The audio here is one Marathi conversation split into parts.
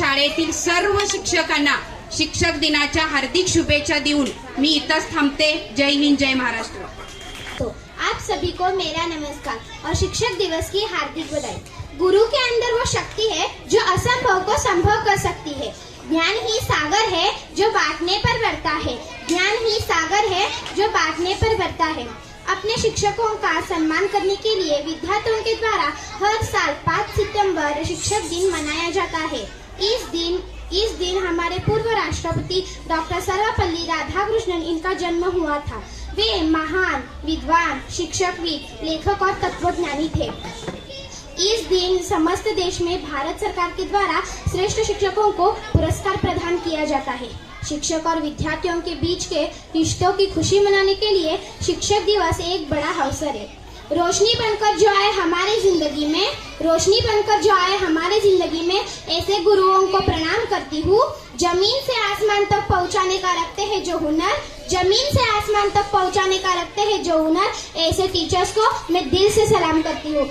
शाळेतील सर्व शिक्षकांना शिक्षक दिनाच्या हार्दिक शुभेच्छा देऊन मी इथंच थांबते। जय हिंद, जय महाराष्ट्र। तो आप सभी को मेरा नमस्कार और शिक्षक दिवस की हार्दिक बधाई। गुरु के अंदर वो शक्ति है जो असंभव को संभव कर सकती है। ज्ञान ही सागर है जो बांटने पर बढ़ता है। ज्ञान ही सागर है जो बांटने पर बढ़ता है। अपने शिक्षकों का सम्मान करने के लिए विद्यार्थियों के द्वारा हर साल 5 सितंबर शिक्षक दिन मनाया जाता है। इस दिन हमारे पूर्व राष्ट्रपति डॉक्टर सर्वपल्ली राधाकृष्णन इनका जन्म हुआ था। वे महान विद्वान, शिक्षकविद, लेखक और तत्वज्ञानी थे। इस दिन समस्त देश में भारत सरकार के द्वारा श्रेष्ठ शिक्षकों को पुरस्कार प्रदान किया जाता है। शिक्षक और विद्यार्थियों के बीच के रिश्तों की खुशी मनाने के लिए शिक्षक दिवस एक बड़ा अवसर है। रोशनी बनकर जो आए हमारी जिंदगी में, रोशनी बनकर जो आए हमारे जिंदगी में, ऐसे गुरुओं को प्रणाम करती हूँ। जमीन से आसमान तक पहुँचाने का रखते हैं जो हुनर, जमीन से आसमान तक पहुँचाने का रखते हैं जो हुनर, ऐसे टीचर्स को मैं दिल से सलाम करती हूँ।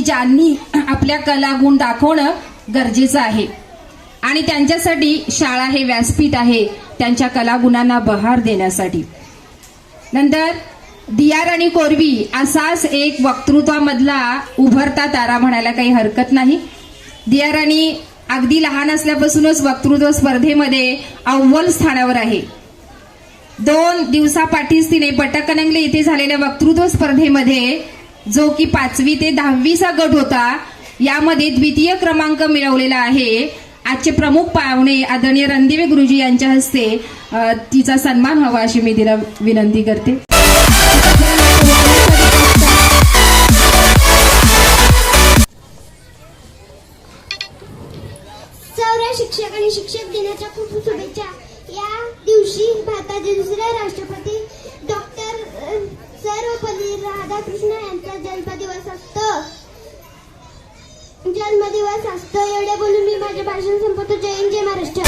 ज्यांनी आपल्या कला गुण दाखवणं गरजेचं आहे आणि त्यांच्यासाठी शाळा हे व्यासपीठ आहे त्यांच्या कला गुणांना बहार देण्यासाठी। नंतर दिया राणी कोरवी असाच एक वक्तृत्वामधला उभरता तारा म्हणायला काही हरकत नाही। दिया राणी अगदी लहान असल्यापासूनच वक्तृत्व स्पर्धेमध्ये अव्वल स्थानावर आहे। 2 दिवसापाठीच तिने पटकनंगले इथे झालेल्या वक्तृत्व स्पर्धेमध्ये जो की 5वी ते 10वीचा गट होता यामध्ये द्वितीय क्रमांक मिळवलेला आहे। आजचे प्रमुख पाहुणे आदरणीय रणदिवे गुरुजी यांच्या हस्ते तिचा सन्मान व्हावा अशी मी तिला विनंती करते। सर्व शिक्षक आणि शिक्षक दिनाच्या खूप शुभेच्छा। या दिवशी भारताचे दुसरे राष्ट्रपती डॉक्टर सर्वपल्ली राधाकृष्ण यांचा जन्मदिवस असतो। एवढे बोलून मी माझे भाषण संपवतो। जय हिंद, जय महाराष्ट्र।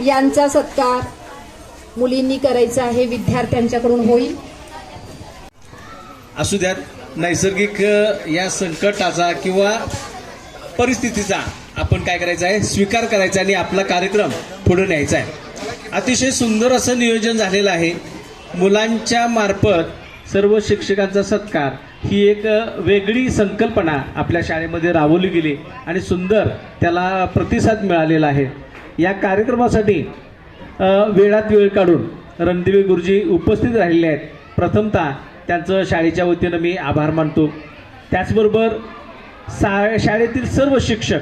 यांचा सत्कार मुलींनी करायचा आहे, विद्यार्थ्यांच्याकडून होईल. असू द्यात, नैसर्गिक या संकटाचा किंवा परिस्थितीचा आपण काय करायचं आहे, स्वीकार करायचा आणि आपला कार्यक्रम पुढे न्यायचा आहे. अतिशय सुंदर असं नियोजन झालेलं आहे. मुलांच्या मार्फत सर्व शिक्षकांचा सत्कार ही एक वेगळी संकल्पना आपल्या शाळेमध्ये राबवली गेली आणि सुंदर त्याला प्रतिसाद मिळालेला आहे. या कार्यक्रमासाठी वेळात वेळ काढून रणदिवे गुरुजी उपस्थित राहिलेले आहेत. प्रथमतः त्यांचं शाळेच्या वतीनं मी आभार मानतो. त्याचबरोबर शाळेतील सर्व शिक्षक,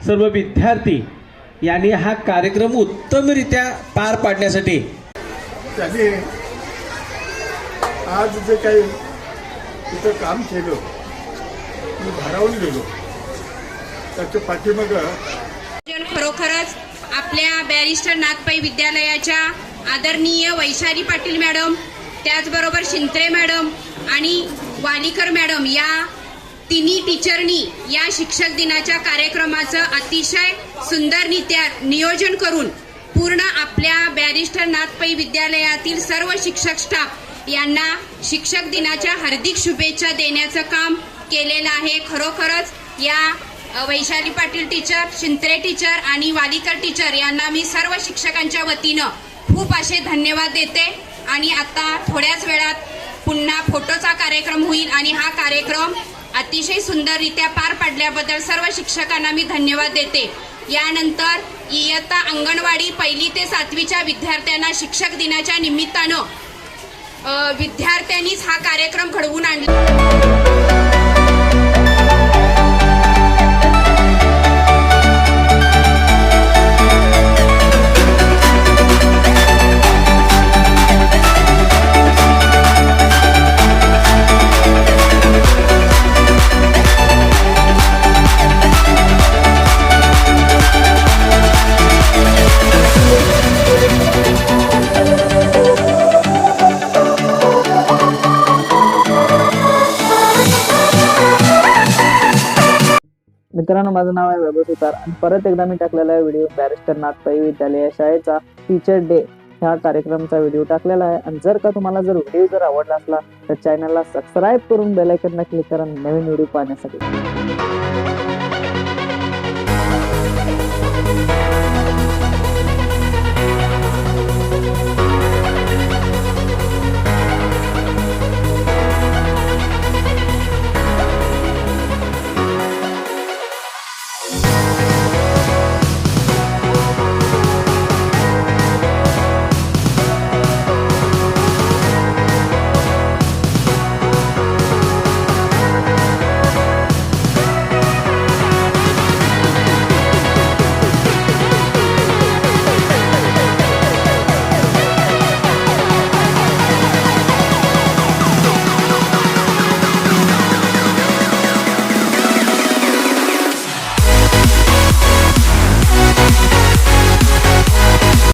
सर्व विद्यार्थी यांनी हा कार्यक्रम उत्तमरित्या पार पाडण्यासाठी त्यांनी आज जे काही तिथं काम केलं मी भारावून गेलो. त्याच्या पाठीमागं खरोखरच आपल्या बॅरिस्टर नाथपै विद्यालयाच्या आदरणीय वैशाली पाटील मॅडम, त्याचबरोबर शिंत्रे मॅडम आणि वालीकर मॅडम या तिन्ही टीचरनी या शिक्षक दिनाच्या कार्यक्रमाचं अतिशय सुंदररित्या नियोजन करून पूर्ण आपल्या बॅरिस्टर नाथपै विद्यालयातील सर्व शिक्षक स्टाफ यांना शिक्षक दिनाच्या हार्दिक शुभेच्छा देण्याचं काम केलेलं आहे. खरोखरच या वैशाली पाटील टीचर, शिंत्रे टीचर आणि वालीकर टीचर यांना मी सर्व शिक्षकांच्या वतीनं खूप असे धन्यवाद देते. आणि आता थोड्याच वेळात पुन्हा फोटोचा कार्यक्रम होईल आणि हा कार्यक्रम अतिशय सुंदररित्या पार पाडल्याबद्दल सर्व शिक्षकांना मी धन्यवाद देते. यानंतर इयत्ता अंगणवाडी 1ली ते 7वीच्या विद्यार्थ्यांना शिक्षक दिनाच्या निमित्तानं विद्यार्थ्यांनीच हा कार्यक्रम घडवून आणला. मित्रांनो, माझं नाव आहे वैभव सुतार आणि परत एकदा मी टाकलेला आहे व्हिडिओ बॅरिस्टर नाथपै विद्यालय शाळेचा टीचर डे ह्या कार्यक्रमाचा व्हिडिओ टाकलेला आहे. आणि जर का तुम्हाला व्हिडिओ आवडला असला तर चॅनलला सबस्क्राईब करून बेल आयकॉनला क्लिक करा नवीन व्हिडिओ पाहण्यासाठी.